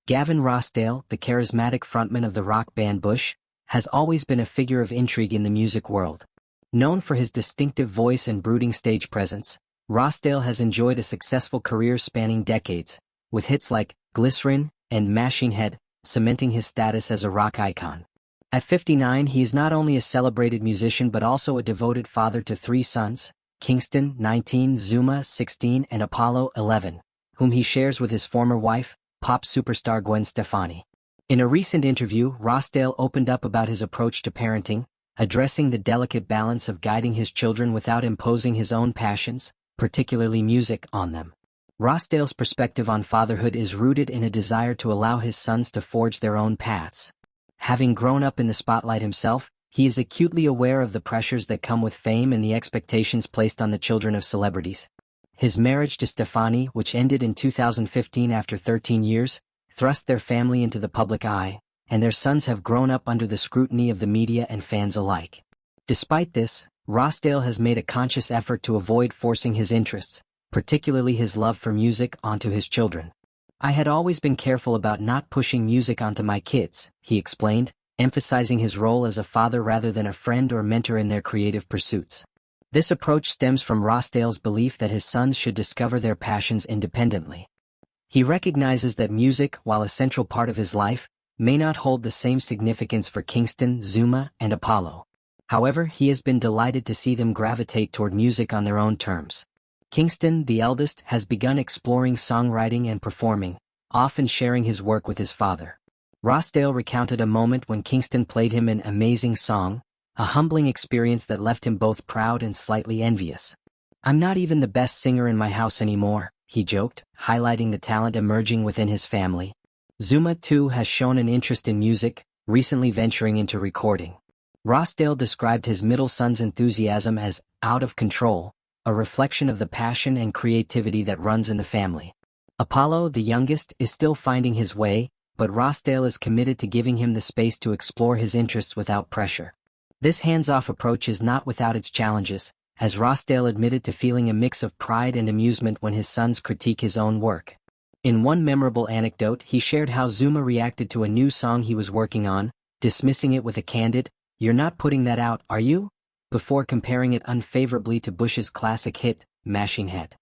Gavin Rossdale, the charismatic frontman of the rock band Bush, has always been a figure of intrigue in the music world. Known for his distinctive voice and brooding stage presence, Rossdale has enjoyed a successful career spanning decades, with hits like Glycerin and Machine Head cementing his status as a rock icon. At 59, he is not only a celebrated musician but also a devoted father to three sons, Kingston, 19, Zuma, 16, and Apollo, 11, whom he shares with his former wife, pop superstar Gwen Stefani. In a recent interview, Rossdale opened up about his approach to parenting, addressing the delicate balance of guiding his children without imposing his own passions, particularly music, on them. Rossdale's perspective on fatherhood is rooted in a desire to allow his sons to forge their own paths. Having grown up in the spotlight himself, he is acutely aware of the pressures that come with fame and the expectations placed on the children of celebrities. His marriage to Stefani, which ended in 2015 after 13 years, thrust their family into the public eye, and their sons have grown up under the scrutiny of the media and fans alike. Despite this, Rossdale has made a conscious effort to avoid forcing his interests, particularly his love for music, onto his children. "I had always been careful about not pushing music onto my kids," he explained, emphasizing his role as a father rather than a friend or mentor in their creative pursuits. This approach stems from Rossdale's belief that his sons should discover their passions independently. He recognizes that music, while a central part of his life, may not hold the same significance for Kingston, Zuma, and Apollo. However, he has been delighted to see them gravitate toward music on their own terms. Kingston, the eldest, has begun exploring songwriting and performing, often sharing his work with his father. Rossdale recounted a moment when Kingston played him an amazing song, a humbling experience that left him both proud and slightly envious. "I'm not even the best singer in my house anymore," he joked, highlighting the talent emerging within his family. Zuma, too, has shown an interest in music, recently venturing into recording. Rossdale described his middle son's enthusiasm as out of control, a reflection of the passion and creativity that runs in the family. Apollo, the youngest, is still finding his way, but Rossdale is committed to giving him the space to explore his interests without pressure. This hands-off approach is not without its challenges, as Rossdale admitted to feeling a mix of pride and amusement when his sons critique his own work. In one memorable anecdote, he shared how Zuma reacted to a new song he was working on, dismissing it with a candid, "You're not putting that out, are you?" before comparing it unfavorably to Bush's classic hit, Machine Head.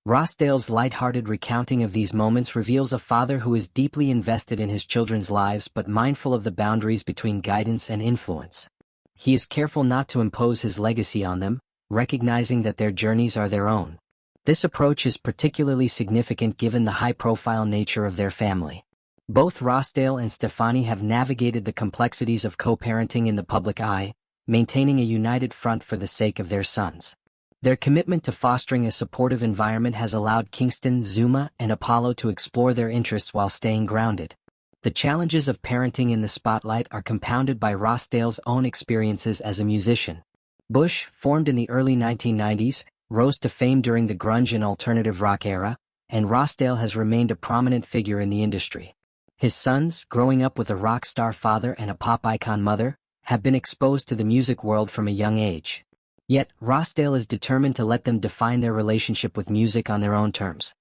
Rossdale's light-hearted recounting of these moments reveals a father who is deeply invested in his children's lives but mindful of the boundaries between guidance and influence. He is careful not to impose his legacy on them, recognizing that their journeys are their own. This approach is particularly significant given the high-profile nature of their family. Both Rossdale and Stefani have navigated the complexities of co-parenting in the public eye, maintaining a united front for the sake of their sons. Their commitment to fostering a supportive environment has allowed Kingston, Zuma, and Apollo to explore their interests while staying grounded. The challenges of parenting in the spotlight are compounded by Rossdale's own experiences as a musician. Bush, formed in the early 1990s, rose to fame during the grunge and alternative rock era, and Rossdale has remained a prominent figure in the industry. His sons, growing up with a rock star father and a pop icon mother, have been exposed to the music world from a young age. Yet, Rossdale is determined to let them define their relationship with music on their own terms.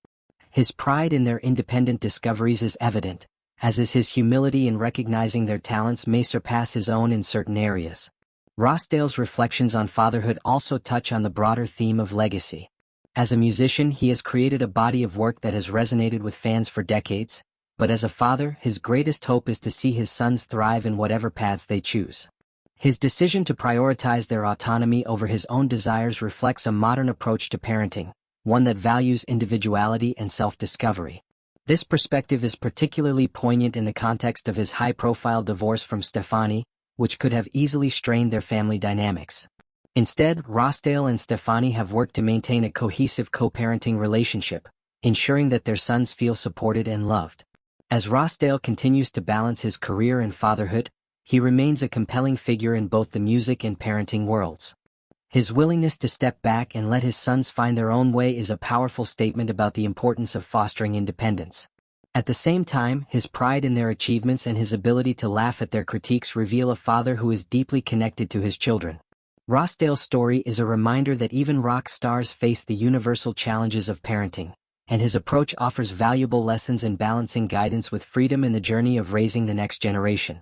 His pride in their independent discoveries is evident, as is his humility in recognizing their talents may surpass his own in certain areas. Rossdale's reflections on fatherhood also touch on the broader theme of legacy. As a musician, he has created a body of work that has resonated with fans for decades, but as a father, his greatest hope is to see his sons thrive in whatever paths they choose. His decision to prioritize their autonomy over his own desires reflects a modern approach to parenting, one that values individuality and self-discovery. This perspective is particularly poignant in the context of his high-profile divorce from Stefani, which could have easily strained their family dynamics. Instead, Rossdale and Stefani have worked to maintain a cohesive co-parenting relationship, ensuring that their sons feel supported and loved. As Rossdale continues to balance his career and fatherhood, he remains a compelling figure in both the music and parenting worlds. His willingness to step back and let his sons find their own way is a powerful statement about the importance of fostering independence. At the same time, his pride in their achievements and his ability to laugh at their critiques reveal a father who is deeply connected to his children. Rossdale's story is a reminder that even rock stars face the universal challenges of parenting, and his approach offers valuable lessons in balancing guidance with freedom in the journey of raising the next generation.